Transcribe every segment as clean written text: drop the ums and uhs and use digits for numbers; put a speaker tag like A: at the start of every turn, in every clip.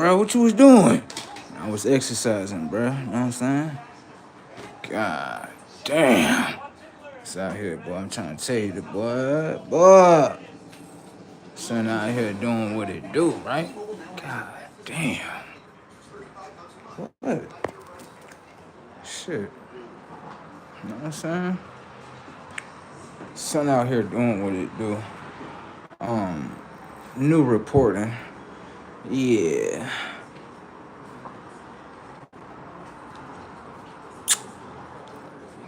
A: Bro, what you was doing? I was exercising, bro. You know what I'm saying? God damn. It's out here, boy. I'm trying to tell you, the boy. Son out here doing what it do, right? God damn. What? Shit. You know what I'm saying? Son out here doing what it do. Um, New reporting. Yeah.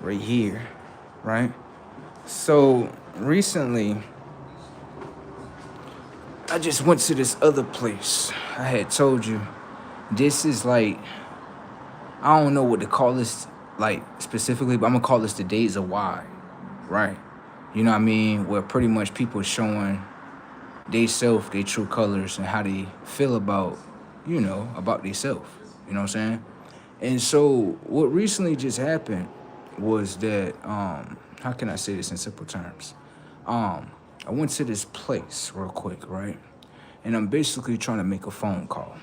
A: Right here. Right? So recently I just went to this other place. I had told you this is like, I don't know what to call this like specifically, but I'm gonna call this the days of why, right? You know what I mean? Where pretty much people showing they self, their true colors, and how they feel about, about they self. You know what I'm saying? And so what recently just happened was that, how can I say this in simple terms? I went to this place real quick, right? And I'm basically trying to make a phone call.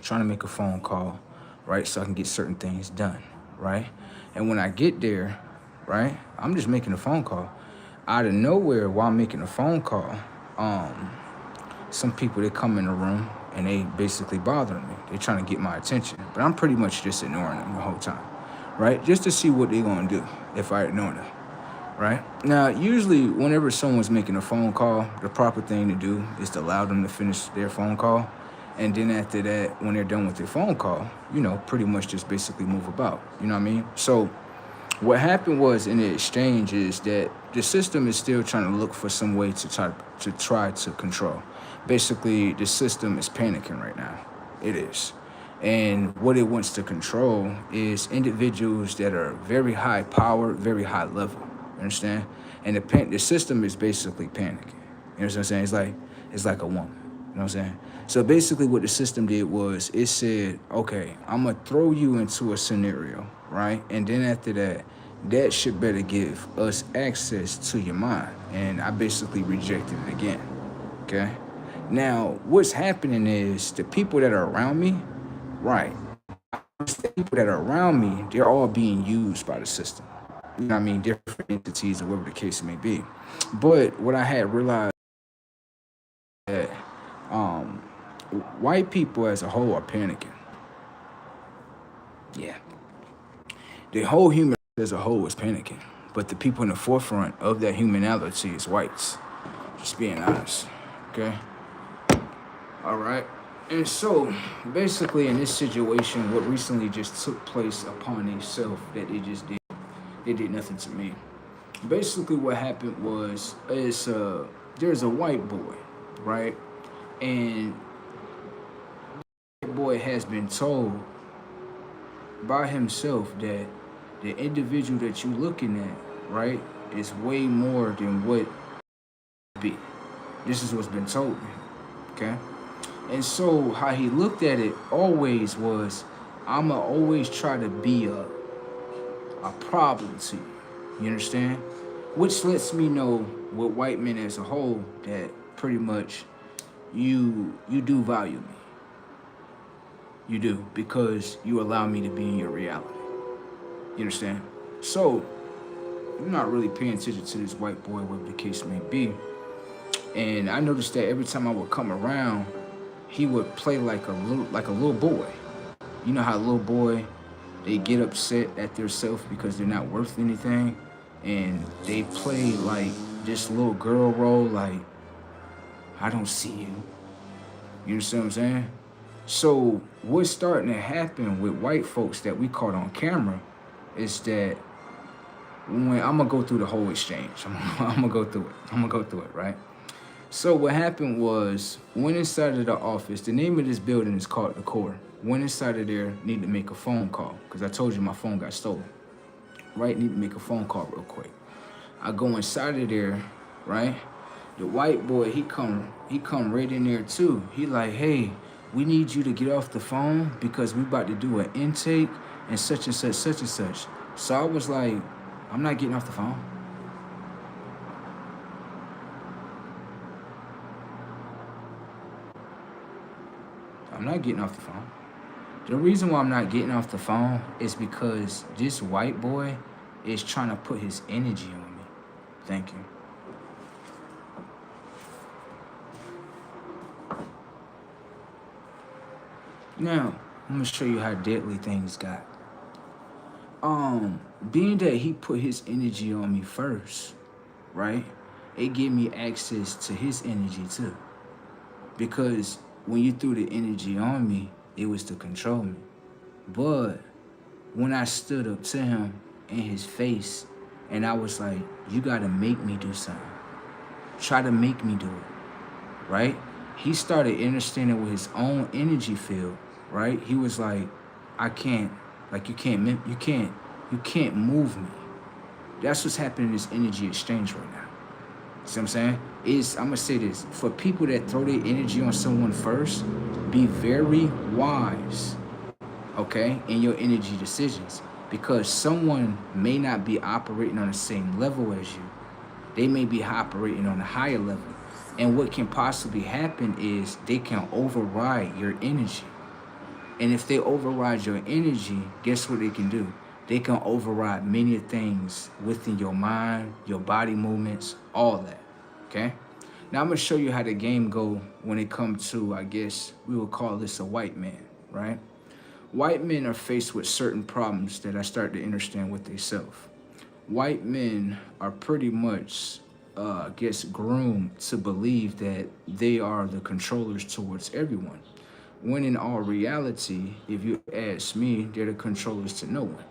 A: Trying to make a phone call, right? So I can get certain things done, right? And when I get there, right, I'm just making a phone call. Out of nowhere, while I'm making a phone call, um, some people, they come in the room and they basically bothering me. They're trying to get my attention, but I'm pretty much just ignoring them the whole time, right? Just to see what they're gonna do if I ignore them, right? Now, usually whenever someone's making a phone call, the proper thing to do is to allow them to finish their phone call. And then after that, when they're done with their phone call, pretty much just basically move about. You know what I mean? So what happened was in the exchange is that the system is still trying to look for some way to try to control. Basically, the system is panicking right now. It is. And what it wants to control is individuals that are very high power, very high level. You understand? And the system is basically panicking. You know what I'm saying? It's like a woman. You know what I'm saying? So basically what the system did was it said, okay, I'm going to throw you into a scenario, right? And then after that, that should better give us access to your mind. And I basically rejected it again, okay? Now, what's happening is the people that are around me, right, the people that are around me, they're all being used by the system. You know what I mean? Different entities or whatever the case may be. But what I had realized that um, white people as a whole are panicking. Yeah. The whole human as a whole is panicking. But the people in the forefront of that humanity is whites. Just being honest. Okay? All right. And so, basically, in this situation, what recently just took place upon themselves that they did nothing to me. Basically, what happened was, there's a white boy, right? And the boy has been told by himself that the individual that you're looking at, right, is way more than what be. This is what's been told me, okay? And so how he looked at it always was, I'ma always try to be a problem to you. You understand? Which lets me know with white men as a whole that pretty much you do value me. You do, because you allow me to be in your reality. You understand? So I'm not really paying attention to this white boy, whatever the case may be. And I noticed that every time I would come around, he would play like a little boy. You know how a little boy, they get upset at themselves because they're not worth anything, and they play like this little girl role, like I don't see you. You understand what I'm saying? So what's starting to happen with white folks that we caught on camera is that when I'm gonna go through the whole exchange, I'm gonna go through it. I'm gonna go through it, right? So what happened was, went inside of the office. The name of this building is called the Core. Went inside of there, need to make a phone call because I told you my phone got stolen. Right, need to make a phone call real quick. I go inside of there, right? The white boy, he come right in there too. He like, hey, we need you to get off the phone because we about to do an intake and such, such and such. So I was like, I'm not getting off the phone. I'm I'm not getting off the phone. The reason why I'm not getting off the phone is because this white boy is trying to put his energy on me. Thank you. Now, I'm gonna show you how deadly things got. Being that he put his energy on me first, right? It gave me access to his energy too. Because when you threw the energy on me, it was to control me. But when I stood up to him in his face and I was like, you gotta make me do something. Try to make me do it, right? He started understanding with his own energy field, right? He was like, I can't, like you can't move me. That's what's happening in this energy exchange right now. See what I'm saying? I'm gonna say this, for people that throw their energy on someone first, be very wise, okay, in your energy decisions, because someone may not be operating on the same level as you. They may be operating on a higher level. And what can possibly happen is they can override your energy. And if they override your energy, guess what they can do? They can override many things within your mind, your body movements, all that, okay? Now I'm gonna show you how the game go when it comes to, I guess, we would call this a white man, right? White men are faced with certain problems that I start to understand with themselves. White men are pretty much, I guess, groomed to believe that they are the controllers towards everyone. When in all reality, if you ask me, they're the controllers to no one.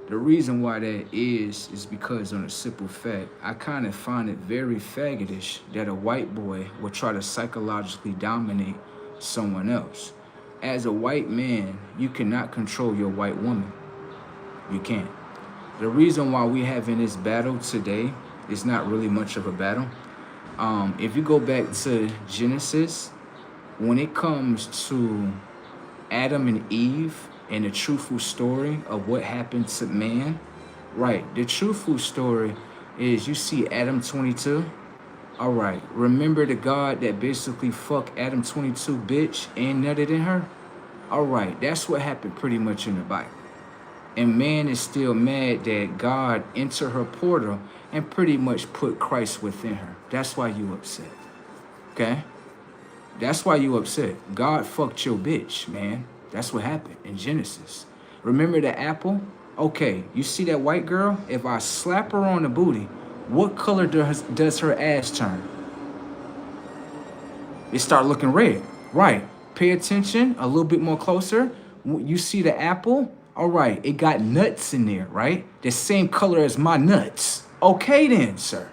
A: The reason why that is because on a simple fact, I kind of find it very faggotish that a white boy will try to psychologically dominate someone else. As a white man, you cannot control your white woman. You can't. The reason why we having this battle today is not really much of a battle. If you go back to Genesis, when it comes to Adam and Eve and the truthful story of what happened to man, right, the truthful story is you see Adam 22. All right, remember the God that basically fucked Adam 22 bitch and nutted in her? All right, that's what happened pretty much in the Bible. And man is still mad that God entered her portal and pretty much put Christ within her. That's why you upset, okay? That's why you upset. God fucked your bitch, man. That's what happened in Genesis. Remember the apple? Okay, you see that white girl? If I slap her on the booty, what color does her ass turn? It start looking red. Right. Pay attention a little bit more closer. You see the apple? All right, it got nuts in there, right? The same color as my nuts. Okay then, sir.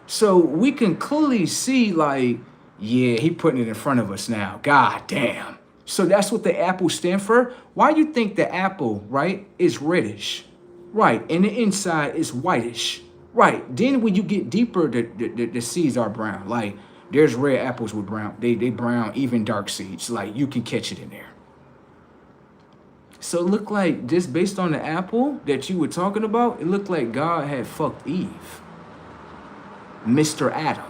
A: So we can clearly see like, yeah, he putting it in front of us now. God damn. So that's what the apple stand for. Why you think the apple, right, is reddish? Right, and the inside is whitish. Right, then when you get deeper, the seeds are brown. Like, there's red apples with brown. They brown, even dark seeds. Like, you can catch it in there. So it looked like, just based on the apple that you were talking about, it looked like God had fucked Eve. Mr. Adam.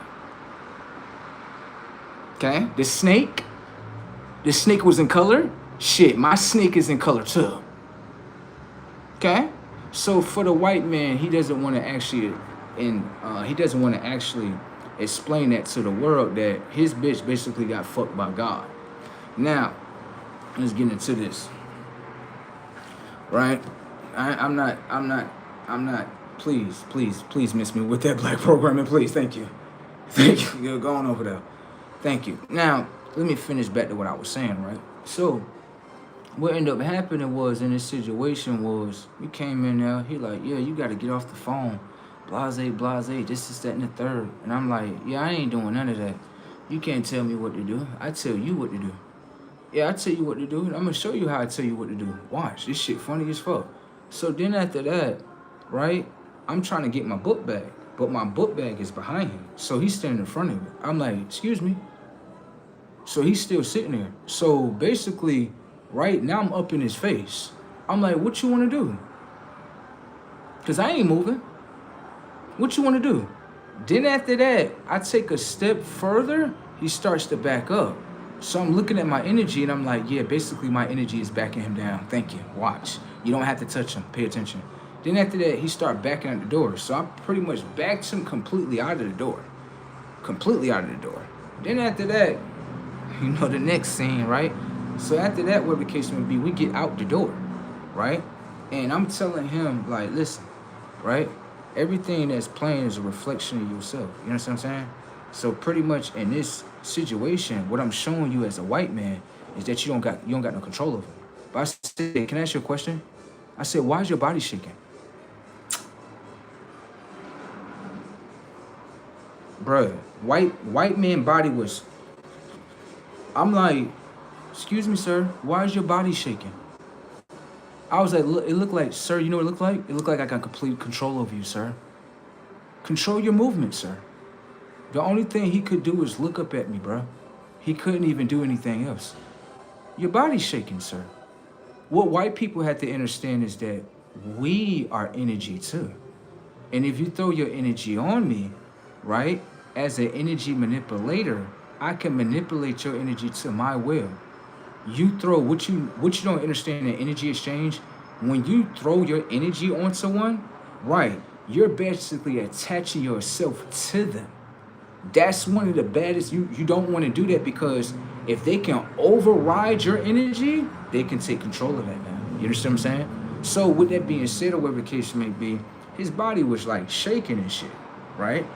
A: Okay, the snake was in color. Shit, my snake is in color too. Okay, so for the white man, he doesn't want to actually, explain that to the world that his bitch basically got fucked by God. Now, let's get into this. Right, I'm not. Please miss me with that black programming, please. Thank you. You're going over there. Thank you. Now, let me finish back to what I was saying, right? So, what ended up happening was, in this situation was, we came in there, he like, yeah, you got to get off the phone. Blase, this is that and the third. And I'm like, yeah, I ain't doing none of that. You can't tell me what to do. I tell you what to do. Yeah, I tell you what to do. And I'm going to show you how I tell you what to do. Watch, this shit funny as fuck. So then after that, right, I'm trying to get my book bag. But my book bag is behind him. So he's standing in front of me. I'm like, excuse me. So he's still sitting there. So basically, right now I'm up in his face. I'm like, what you want to do? Because I ain't moving. What you want to do? Then after that, I take a step further. He starts to back up. So I'm looking at my energy and I'm like, yeah, basically my energy is backing him down. Thank you. Watch. You don't have to touch him. Pay attention. Then after that, he started backing out the door. So I pretty much backed him completely out of the door. Completely out of the door. Then after that, you know the next scene, right? So after that, whatever the case may be, we get out the door, right? And I'm telling him, like, listen, right? Everything that's playing is a reflection of yourself. You know what I'm saying? So pretty much in this situation, what I'm showing you as a white man is that you don't got no control over it. But I said, can I ask you a question? I said, why is your body shaking? Bruh, white man body was, I'm like, excuse me, sir, why is your body shaking? I was like, look, it looked like, sir, you know what it looked like? It looked like I got complete control over you, sir. Control your movement, sir. The only thing he could do was look up at me, bro. He couldn't even do anything else. Your body's shaking, sir. What white people have to understand is that we are energy too. And if you throw your energy on me, right, as an energy manipulator, I can manipulate your energy to my will. You throw what you don't understand in energy exchange, when you throw your energy on someone, right, you're basically attaching yourself to them. That's one of the baddest. You don't want to do that, because if they can override your energy, they can take control of that now. You understand what I'm saying? So with that being said, or whatever the case may be, his body was like shaking and shit, right?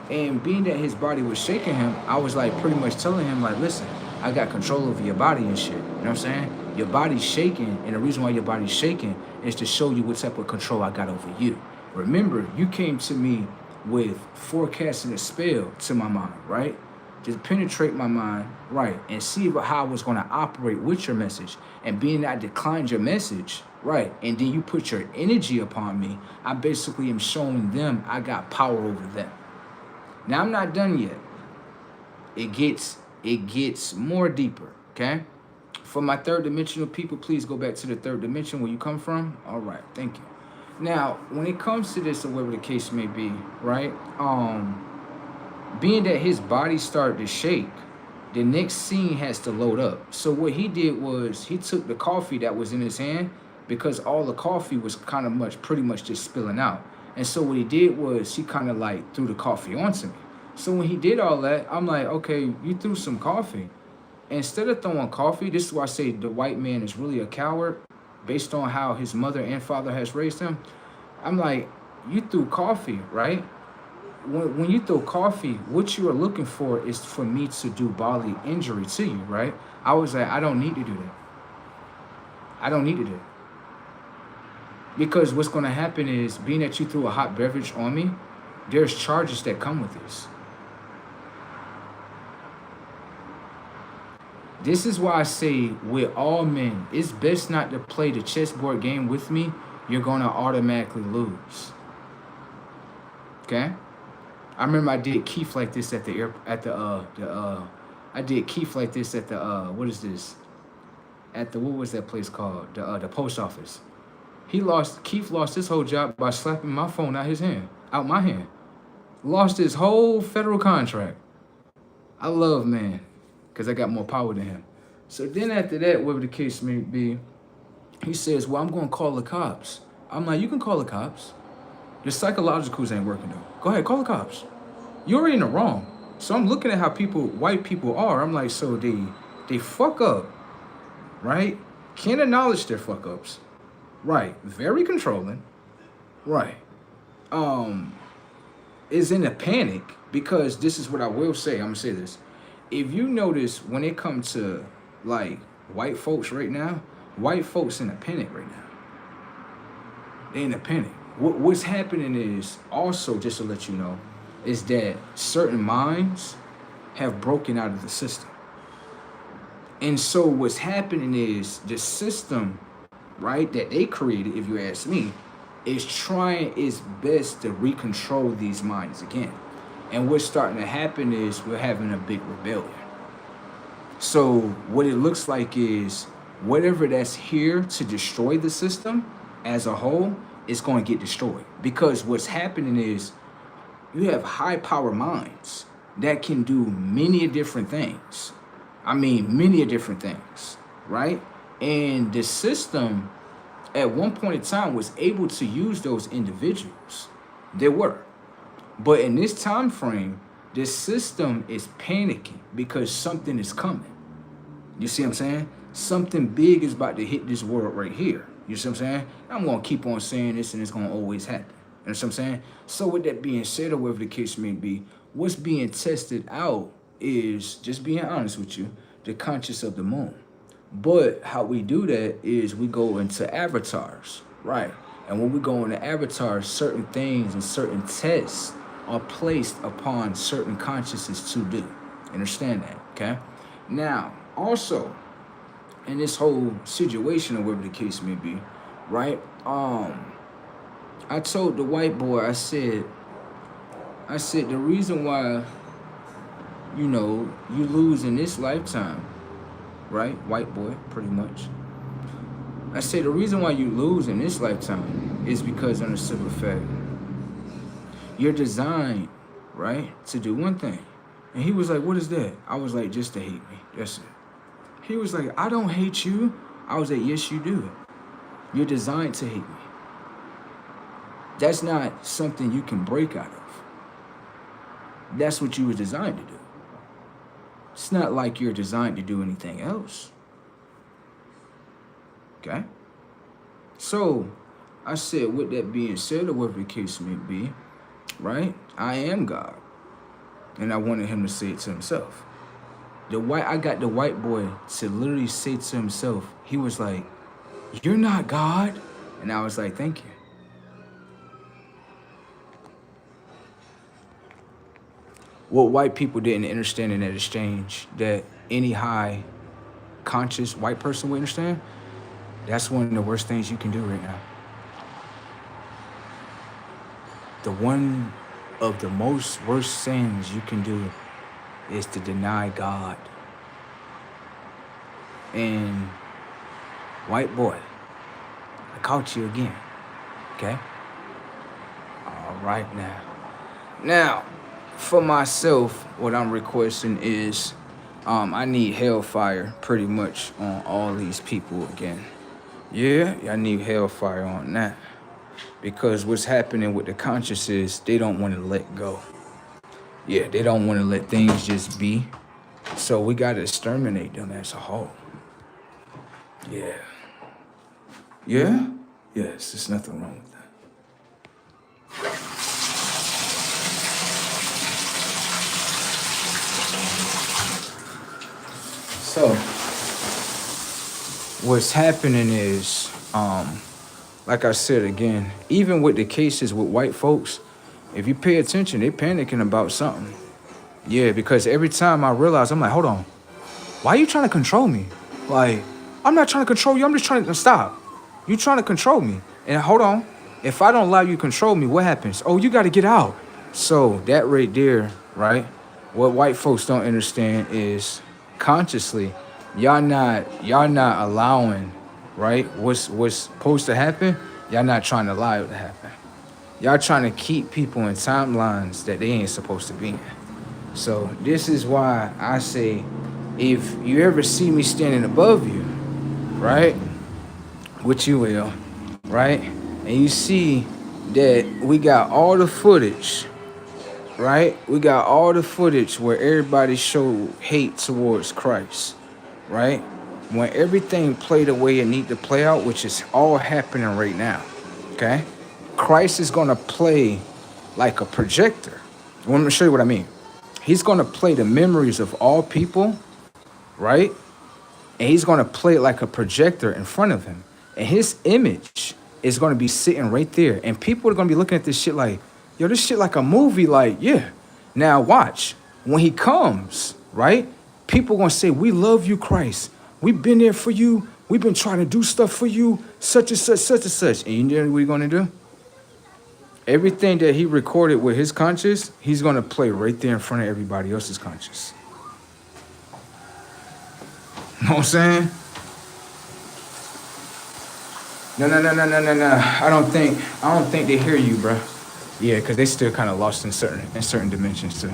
A: And being that his body was shaking him, I was like pretty much telling him like, listen, I got control over your body and shit. You know what I'm saying? Your body's shaking, and the reason why your body's shaking is to show you what type of control I got over you. Remember, you came to me with forecasting a spell to my mind, right? Just penetrate my mind, right, and see how I was going to operate with your message. And being that I declined your message, right, and then you put your energy upon me, I basically am showing them I got power over them. Now, I'm not done yet. It gets more deeper, okay? For my third dimensional people, please go back to the third dimension where you come from. All right, thank you. Now, when it comes to this, or whatever the case may be, right? Being that his body started to shake, the next scene has to load up. So what he did was he took the coffee that was in his hand, because all the coffee was pretty much just spilling out. And so what he did was he kind of like threw the coffee onto me. So when he did all that, I'm like, okay, you threw some coffee. Instead of throwing coffee, this is why I say the white man is really a coward, based on how his mother and father has raised him. I'm like, you threw coffee, right? When you throw coffee, what you are looking for is for me to do bodily injury to you, right? I was like, I don't need to do that. I don't need to do that. Because what's going to happen is, being that you threw a hot beverage on me, there's charges that come with this. This is why I say, with all men, it's best not to play the chessboard game with me. You're going to automatically lose. Okay? I remember I did Keith like this at I did Keith like this at the what is this? At the, what was that place called? The post office. Keith lost his whole job by slapping my phone out my hand. Lost his whole federal contract. I love man, because I got more power than him. So then after that, whatever the case may be, he says, well, I'm going to call the cops. I'm like, you can call the cops. The psychologicals ain't working though. Go ahead, call the cops. You're already in the wrong. So I'm looking at how white people are. I'm like, so they fuck up, right? Can't acknowledge their fuck ups. Right. Very controlling. Right. Is in a panic, because this is what I will say. I'm gonna say this. If you notice, when it comes to like white folks right now, white folks in a panic right now. They in a panic. What's happening is also, just to let you know, is that certain minds have broken out of the system. And so what's happening is the system, right, that they created, if you ask me, is trying its best to recontrol these minds again. And what's starting to happen is we're having a big rebellion. So what it looks like is whatever that's here to destroy the system as a whole is going to get destroyed. Because what's happening is you have high power minds that can do many different things. I mean, many of different things, right? And the system at one point in time was able to use those individuals. They were. But in this time frame, this system is panicking because something is coming. You see what I'm saying? Something big is about to hit this world right here. You see what I'm saying? I'm going to keep on saying this and it's going to always happen. You know what I'm saying? So with that being said, or whatever the case may be, what's being tested out is, just being honest with you, the conscious of the moon. But how we do that is we go into avatars, right? And when we go into avatars, certain things and certain tests are placed upon certain consciousness to do. Understand that, okay? Now, also, in this whole situation or whatever the case may be, right? I told the white boy, I said the reason why, you know, you lose in this lifetime, right? White boy, pretty much. I said the reason why you lose in this lifetime is because, on a simple fact, you're designed, right, to do one thing. And he was like, what is that? I was like, just to hate me. That's it. He was like, I don't hate you. I was like, yes, you do. You're designed to hate me. That's not something you can break out of. That's what you were designed to do. It's not like you're designed to do anything else. Okay? So, I said, with that being said, or whatever the case may be, right? I am God. And I wanted him to say it to himself. I got the white boy to literally say to himself, he was like, you're not God. And I was like, thank you. What white people didn't understand in that exchange, that any high conscious white person would understand, that's one of the worst things you can do right now. The one of the most worst things you can do is to deny God. And white boy, I caught you again, okay? All right now. Now, for myself, what I'm requesting is I need hellfire pretty much on all these people again. Yeah, I need hellfire on that. Because what's happening with the conscious is they don't want to let go. Yeah, they don't want to let things just be. So we got to exterminate them as a whole. Yeah. Yeah? Yes, there's nothing wrong with that. So, what's happening is, like I said again, even with the cases with white folks, if you pay attention, they panicking about something. Yeah, because every time I realize, I'm like, hold on, why are you trying to control me? Like, I'm not trying to control you, I'm just trying to stop. You trying to control me. And hold on, if I don't allow you to control me, what happens? Oh, you got to get out. So that right there, right? What white folks don't understand is consciously, y'all not allowing, right? What's supposed to happen? Y'all not trying to allow it to happen. Y'all trying to keep people in timelines that they ain't supposed to be in. So this is why I say, if you ever see me standing above you, right? Which you will, right? And you see that we got all the footage, right? We got all the footage where everybody showed hate towards Christ, right? When everything played the way it need to play out, which is all happening right now, okay? Christ is going to play like a projector. Let me show you what I mean. He's going to play the memories of all people, right? And he's going to play it like a projector in front of him. And his image is going to be sitting right there. And people are going to be looking at this shit like, yo, this shit like a movie. Like, yeah. Now watch. When he comes, right? People are going to say, we love you, Christ. We've been there for you. We've been trying to do stuff for you. Such and such, such and such. And you know what he's going to do? Everything that he recorded with his conscious, he's going to play right there in front of everybody else's conscious. You know what I'm saying? No. I don't think they hear you, bro. Yeah, because they still kind of lost in certain dimensions too.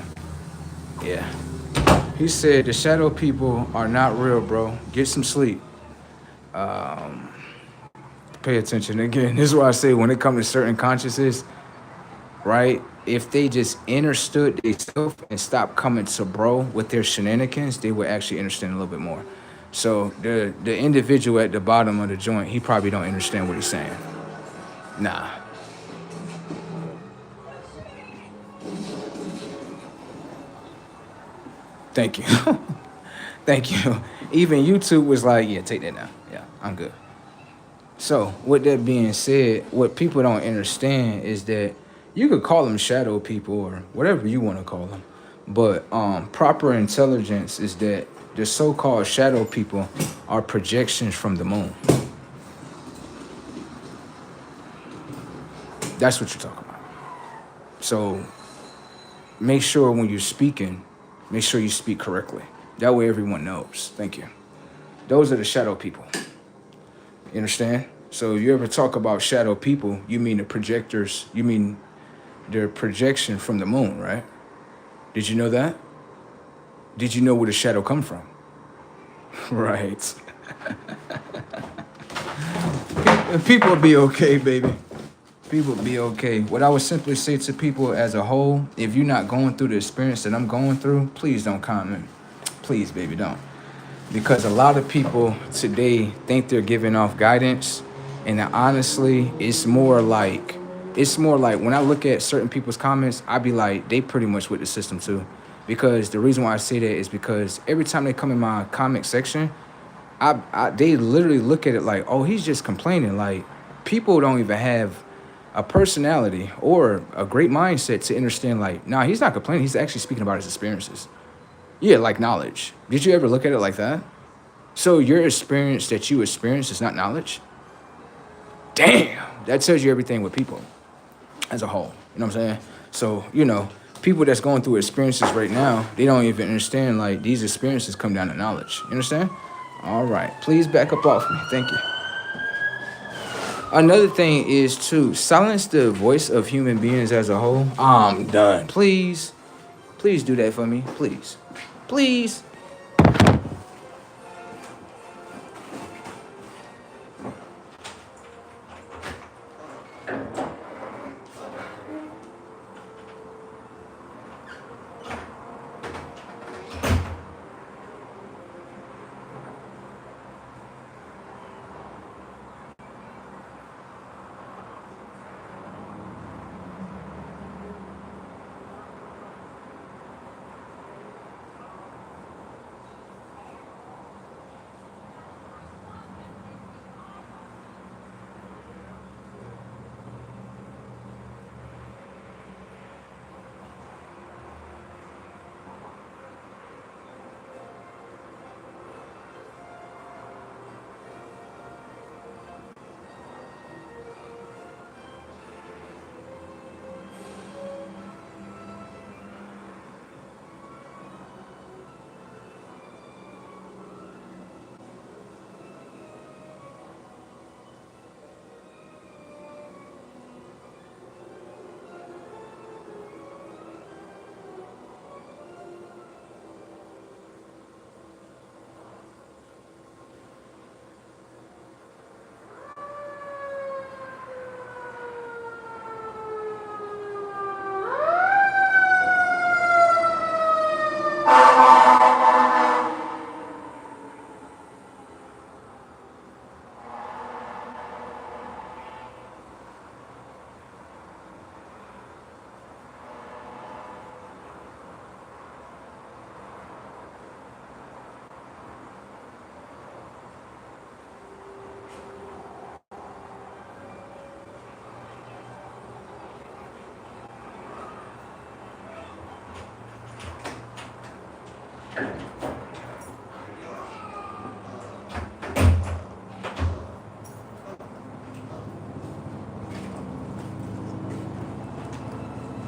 A: Yeah. He said the shadow people are not real, bro. Get some sleep. Pay attention again. This is why I say when it comes to certain consciousness, right? If they just understood themselves and stopped coming to bro with their shenanigans, they would actually understand a little bit more. So the individual at the bottom of the joint, he probably don't understand what he's saying. Nah. Thank you. Thank you. Even YouTube was like, yeah, take that down. Yeah, I'm good. So, with that being said, what people don't understand is that you could call them shadow people or whatever you want to call them, but proper intelligence is that the so-called shadow people are projections from the moon. That's what you're talking about. So, make sure when you're speaking, make sure you speak correctly. That way everyone knows. Thank you. Those are the shadow people. You understand? So if you ever talk about shadow people, you mean the projectors, you mean their projection from the moon, right? Did you know that? Did you know where the shadow come from? Right. People be okay, baby. People be okay. What I would simply say to people as a whole, if you're not going through the experience that I'm going through, please don't comment. Please, baby, don't. Because a lot of people today think they're giving off guidance, and honestly, it's more like when I look at certain people's comments, I be like, they pretty much with the system too. Because the reason why I say that is because every time they come in my comment section, they literally look at it like, oh, he's just complaining. Like, people don't even have a personality or a great mindset to understand, like, nah, he's not complaining. He's actually speaking about his experiences. Yeah, like knowledge. Did you ever look at it like that? So your experience that you experience is not knowledge? Damn, that tells you everything with people as a whole. You know what I'm saying? So, people that's going through experiences right now, they don't even understand, like, these experiences come down to knowledge. You understand? All right. Please back up off me. Thank you. Another thing is to silence the voice of human beings as a whole. I'm done. Please do that for me. Please.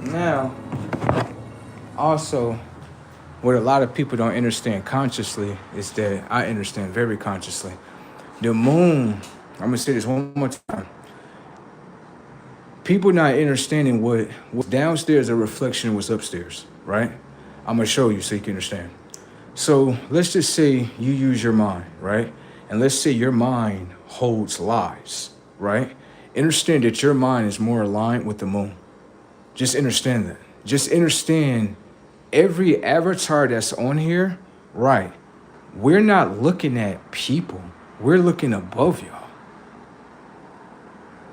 A: Now, also, what a lot of people don't understand consciously is that I understand very consciously. The moon, I'm gonna say this one more time. People not understanding what's downstairs a reflection of what's upstairs, right? I'm gonna show you so you can understand. So let's just say you use your mind, right? And let's say your mind holds lies, right? Understand that your mind is more aligned with the moon. Just understand that. Just understand every avatar that's on here, right? We're not looking at people. We're looking above y'all.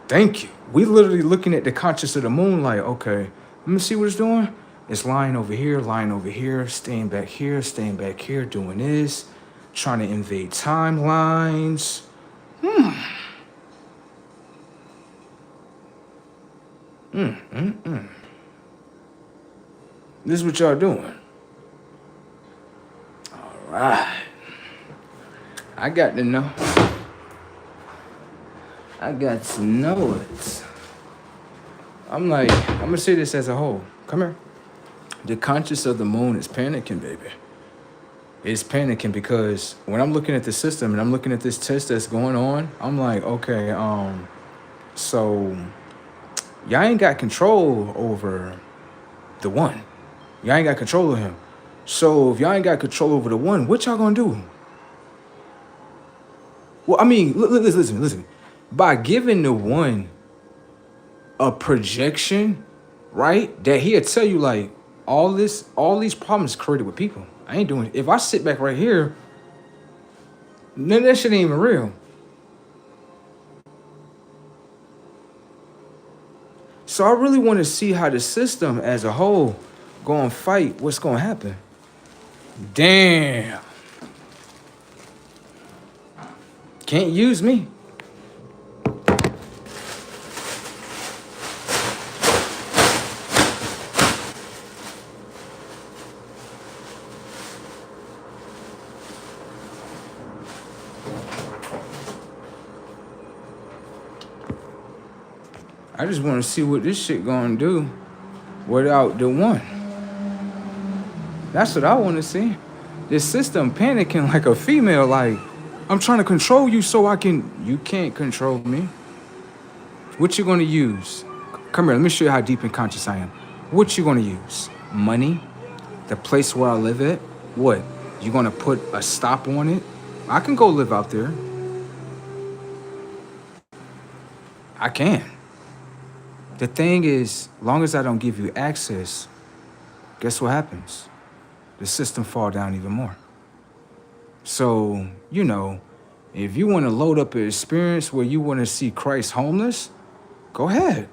A: Thank you. We literally looking at the conscious of the moon like, okay, let me see what it's doing. It's lying over here, staying back here, doing this, trying to invade timelines. This is what y'all doing. All right. I got to know. I got to know it. I'm gonna say this as a whole. Come here. The conscious of the moon is panicking, baby. It's panicking because when I'm looking at the system and I'm looking at this test that's going on, I'm like, okay, so y'all ain't got control over the one. Y'all ain't got control of him. So if y'all ain't got control over the one, what y'all gonna do? Well, I mean, listen. By giving the one a projection, right? That he'll tell you like all these problems created with people. I ain't doing it. If I sit back right here, none of that shit ain't even real. So I really want to see how the system as a whole gonna fight what's gonna happen. Damn. Can't use me. I just want to see what this shit gonna do without the one. That's what I want to see. This system panicking like a female, like, I'm trying to control you so you can't control me. What you gonna use? Come here, let me show you how deep and conscious I am. What you gonna use? Money? The place where I live at? What? You gonna put a stop on it? I can go live out there. I can. The thing is, long as I don't give you access, guess what happens? The system fall down even more. So, if you want to load up an experience where you want to see Christ homeless, go ahead.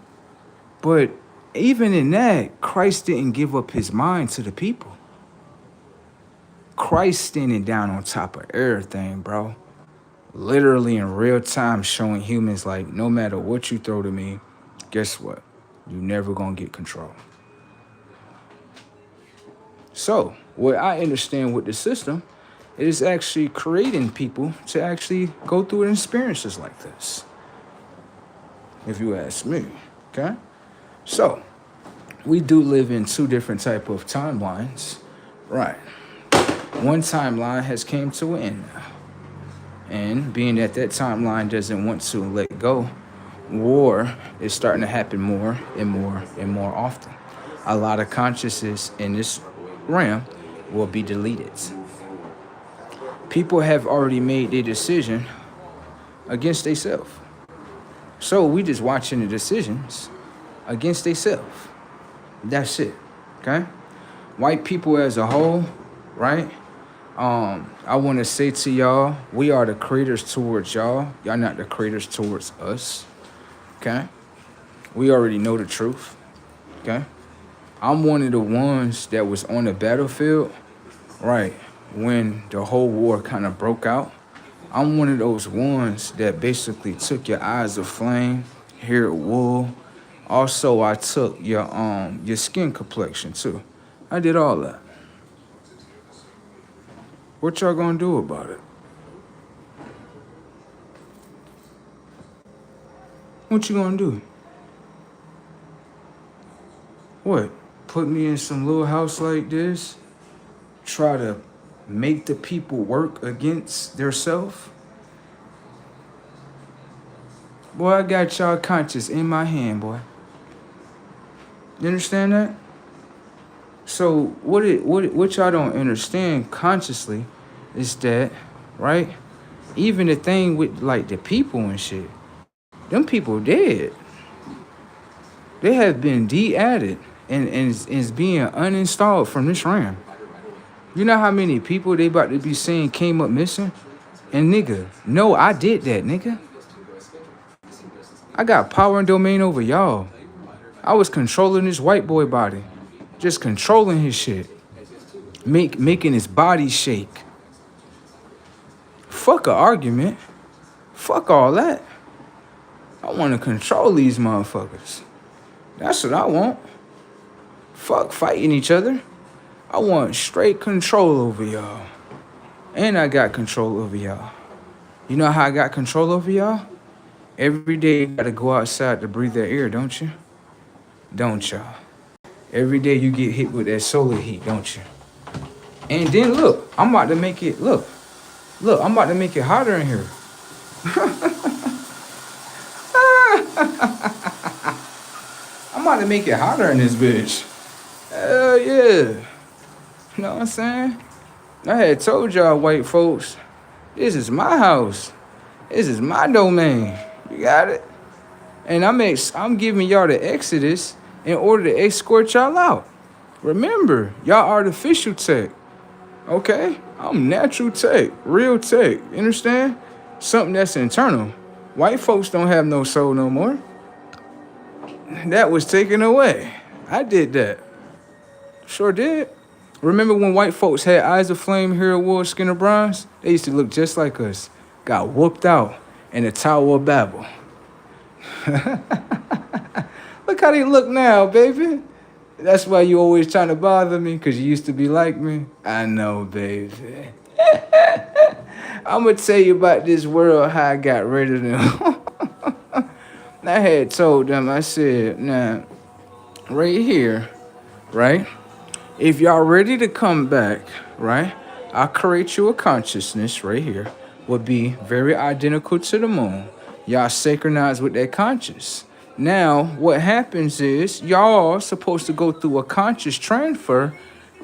A: But even in that, Christ didn't give up his mind to the people. Christ standing down on top of everything, bro. Literally in real time showing humans like, no matter what you throw to me, guess what? You never gonna get control. So, what I understand with the system is actually creating people to actually go through experiences like this. If you ask me, okay? So, we do live in two different type of timelines, right? One timeline has came to an end now. And being that timeline doesn't want to let go, war is starting to happen more and more and more often. A lot of consciousness in this realm will be deleted. People have already made their decision against themselves. So we just watching the decisions against themselves. That's it, okay? White people as a whole, right? I want to say to y'all, we are the creators towards y'all. Y'all not the creators towards us, okay? We already know the truth, okay? I'm one of the ones that was on the battlefield, right, when the whole war kind of broke out. I'm one of those ones that basically took your eyes of flame, hair of wool. Also, I took your skin complexion too. I did all that. What y'all gonna do about it? What you gonna do? What? Put me in some little house like this? Try to make the people work against their self? Boy, I got y'all conscious in my hand, boy. You understand that? So what y'all don't understand consciously is that, right? Even the thing with like the people and shit, them people dead. They have been de-added and is being uninstalled from this RAM. You know how many people they about to be saying came up missing? And nigga, no, I did that, nigga. I got power and domain over y'all. I was controlling this white boy body. Just controlling his shit. Making his body shake. Fuck a argument. Fuck all that. I want to control these motherfuckers. That's what I want. Fuck fighting each other. I want straight control over y'all. And I got control over y'all. You know how I got control over y'all? Every day you gotta go outside to breathe that air, don't you? Don't y'all? Every day you get hit with that solar heat, don't you? And then look, I'm about to make it, look, I'm about to make it hotter in here. I'm about to make it hotter in this bitch. Hell yeah. You know what I'm saying? I had told y'all white folks, this is my house. This is my domain. You got it? And I'm giving y'all the Exodus in order to escort y'all out. Remember, y'all artificial tech. Okay? I'm natural tech, real tech. You understand? Something that's internal. White folks don't have no soul no more. That was taken away. I did that. Sure did. Remember when white folks had eyes of flame, hair of wool, skin of bronze? They used to look just like us. Got whooped out in the Tower of Babel. Look how they look now, baby. That's why you always trying to bother me, because you used to be like me. I know, baby. I'm going to tell you about this world, how I got rid of them. I had told them, I said, now, right here, right? If y'all ready to come back, right? I'll create you a consciousness right here. Would be very identical to the moon. Y'all synchronize with that conscious. Now, what happens is y'all supposed to go through a conscious transfer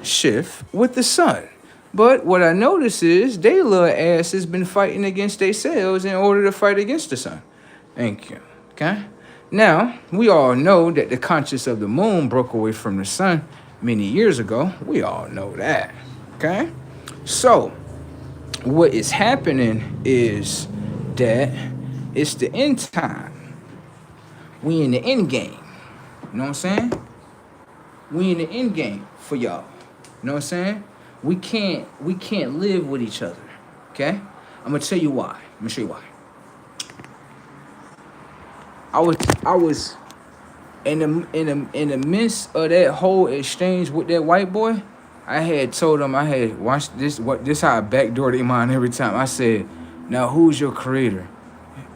A: shift with the sun. But what I notice is they little ass has been fighting against themselves in order to fight against the sun. Thank you. Okay? Now, we all know that the conscious of the moon broke away from the sun many years ago. We all know that. Okay? So, what is happening is that it's the end time. We in the end game. You know what I'm saying? We in the end game for y'all. You know what I'm saying? We can't live with each other. Okay? I'm gonna tell you why. I'm gonna show you why. I was in the midst of that whole exchange with that white boy. I had told him I had watched this how I backdoor their mind every time. I said, now who's your creator?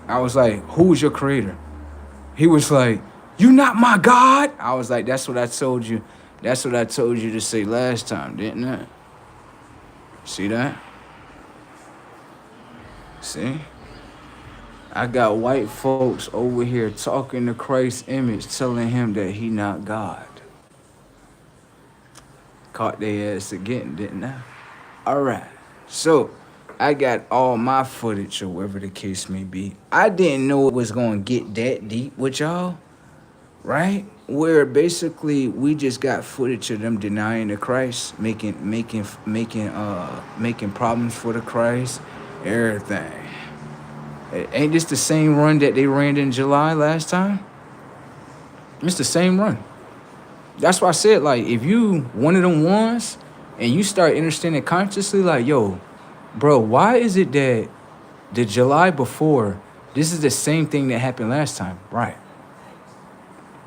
A: I was like, who's your creator? He was like, you not my God. I was like, that's what I told you. That's what I told you to say last time, didn't I? See that? See? I got white folks over here talking to Christ's image, telling him that he not God. Caught their ass again, didn't I? All right. So, I got all my footage or whatever the case may be. I didn't know it was going to get that deep with y'all, right? Where basically we just got footage of them denying the Christ, making problems for the Christ, everything. Ain't this the same run that they ran in July last time? It's the same run. That's why I said, like, if you one of them ones and you start understanding consciously, like, yo, bro, why is it that the July before, this is the same thing that happened last time? Right.